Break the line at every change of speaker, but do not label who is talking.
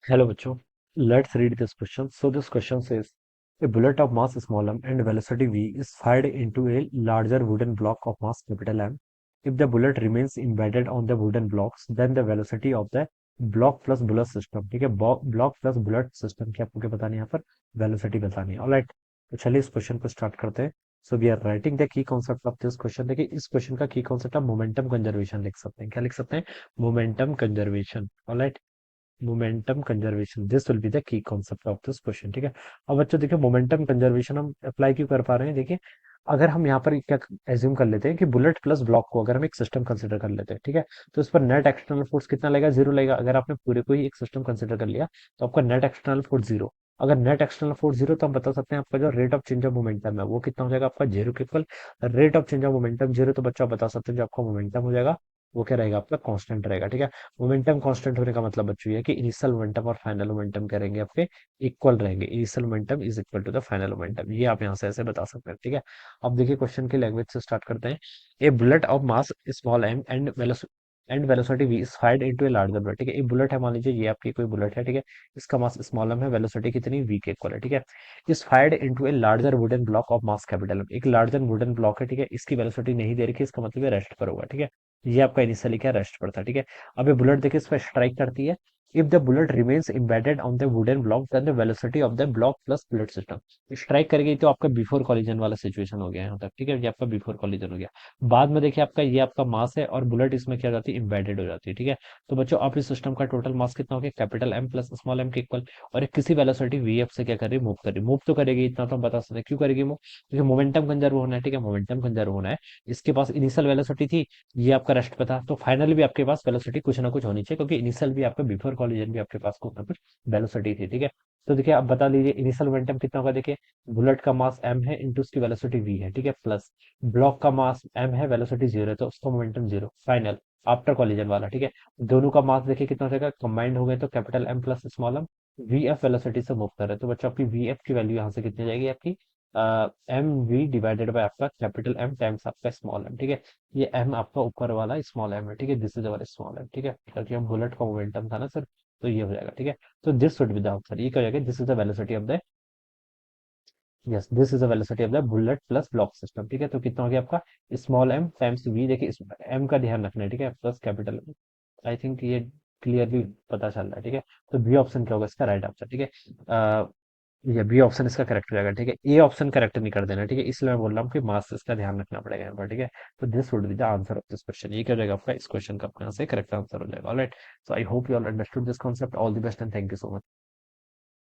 Hello, बच्चों. Let's read this question. So this question says, a bullet of mass small m and velocity v is fired into a larger wooden block of mass capital M. If the bullet remains embedded on the wooden blocks, then the velocity of the block plus bullet system. ठीक है, block plus bullet system की आपको क्या बतानी है यहाँ पर velocity बतानी है. ऑलराइट, तो चलिए इस क्वेश्चन को स्टार्ट करते हैं. So we are writing the key concept of this question. देखिए, इस क्वेश्चन का की कॉन्सेप्ट आप मोमेंटम कंजर्वेशन लिख सकते हैं. क्या लिख सकते हैं? Momentum conservation. Alright, momentum conservation, this will be the key concept of this question. ठीक है. अब बच्चों देखिए, मोमेंटम कंजर्वेशन हम अप्लाई क्यों कर पा रहे हैं? देखिए, अगर हम यहाँ पर क्या एज्यूम कर लेते हैं कि बुलेट प्लस ब्लॉक को अगर हम एक सिस्टम कंसिडर कर लेते हैं, ठीक है, तो इस पर नेट एक्सटर्नल फोर्स कितना लगेगा? जीरो लगेगा. अगर आपने पूरे को ही एक सिस्टम कंसिडर कर लिया तो आपका नेट एक्सटर्नल फोर्स जीरो. अगर नेट एक्सटर्नल फोर्स जीरो, तो हम बता सकते हैं आपका जो rate of change of momentum है वो कितना हो जाएगा? आपका जीरो के equal. Rate of change of momentum zero, तो बच्चों आप बता सकते हैं जो आपका मोमेंटम हो जाएगा वो क्या रहेगा? आपका कांस्टेंट रहेगा. ठीक है. मोमेंटम कांस्टेंट होने का मतलब बच्चों ये है कि इनिशियल मोमेंटम और फाइनल मोमेंटम क्या रहेंगे? आपके इक्वल रहेंगे. Initial momentum is equal to the final momentum. ये आप यहाँ से ऐसे बता सकते हैं. ठीक है. अब देखिए, क्वेश्चन की लैंग्वेज से स्टार्ट करते हैं. A bullet of mass small M and velocity V is fired into a larger bullet. ठीक है, एक बुलेट है, मान लीजिए ये आपकी कोई बुलेट है. ठीक है, इसका मास स्मॉल एम है, वेलोसिटी कितनी? वी के इक्वल है. ठीक है. Is fired into a larger wooden block of mass capital M. एक लार्जर वुडन ब्लॉक है. ठीक है, इसकी वेलोसिटी नहीं दे रखी, इसका मतलब ये रेस्ट पर होगा. ठीक है, ये आपका इनिशियली क्या रेस्ट पर था. ठीक है. अब ये बुलेट देखिए, इस पर स्ट्राइक करती है. If the bullet remains embedded on the wooden block, then the velocity of the block plus bullet system. Strike कर गई तो आपका बिफोर कॉलिजन वाला सिचुएशन हो गया यहाँ तक. ठीक है, ये आपका बिफोर कॉलिजन हो गया. बाद में देखिए, आपका ये आपका मास है और बुलेट इसमें क्या हो जाती है? एम्बेडेड हो जाती है. ठीक है. तो बच्चों, आप इस सिस्टम का टोटल मास कितना हो गया? Capital M plus small M के इक्वल. और एक किसी वेलोसिटी वी एफ से क्या कर रही है? मूव कर रही है. मूव तो करेगी, इतना तो हम बता सकते हैं. क्यों करेगी मूव? क्योंकि मोमेंटम कंजर्व होना है. ठीक है, मोमेंटम कंजर्व होना है. इसके पास इनिशियल वेलोसिटी थी, ये आपका रेस्ट पे था, तो फाइनली भी आपके पास वेलोसिटी कुछ ना कुछ होनी चाहिए, क्योंकि इनिशियल भी आपका बिफोर कॉलिजन भी आपके पास कुछ ना कुछ वेलोसिटी थी. ठीक है. तो देखिए, आप बता लीजिए इनिशियल मोमेंटम कितना होगा. देखिए, बुलेट का मास m है इंटू उसकी वेलोसिटी v है. ठीक है, प्लस ब्लॉक का मास m है, वेलोसिटी जीरो है, तो उसका momentum zero final after collision वाला. ठीक है. दोनों का मास देखिए कितना हो जाएगा? कंबाइंड हो गए तो capital m plus small m. V F velocity से मूव कर रहे हैं, तो बच्चों आपकी वी एफ की वैल्यू यहाँ से कितनी हो जाएगी? आपकी एम वी डिवाइडेड बाय आपका कैपिटल एम टाइम्स आपका स्मॉल एम. ठीक है. ये एम आपका ऊपर वाला स्मॉल एम है. ठीक है, this is our small M. ठीक है, क्योंकि हम बुलेट का मोमेंटम था ना सर, तो ये हो जाएगा. ठीक है. तो this should be the answer. ये क्या हो जाएगा? This is the velocity of the, yes, this is the velocity of the bullet plus block system. ठीक है. तो कितना हो गया आपका? Small M times V. देखिए, इस एम का ध्यान रखना है. ठीक है, प्लस कैपिटल. आई थिंक ये क्लियरली पता चल रहा है. ठीक है. तो बी ऑप्शन क्या होगा इसका राइट आंसर? ठीक है. ये बी ऑप्शन इसका करेक्ट हो जाएगा. ठीक है, ए ऑप्शन करेक्ट नहीं कर देना. ठीक है, इसलिए मैं बोल रहा हूँ कि मास इसका ध्यान रखना पड़ेगा यहाँ पर. ठीक है. तो this would be the answer of this question. ये क्या हो जाएगा आपका? इस क्वेश्चन का अपने यहाँ से करेक्ट आंसर हो जाएगा. Alright. So I hope you all understood this concept. All the best and thank you so much.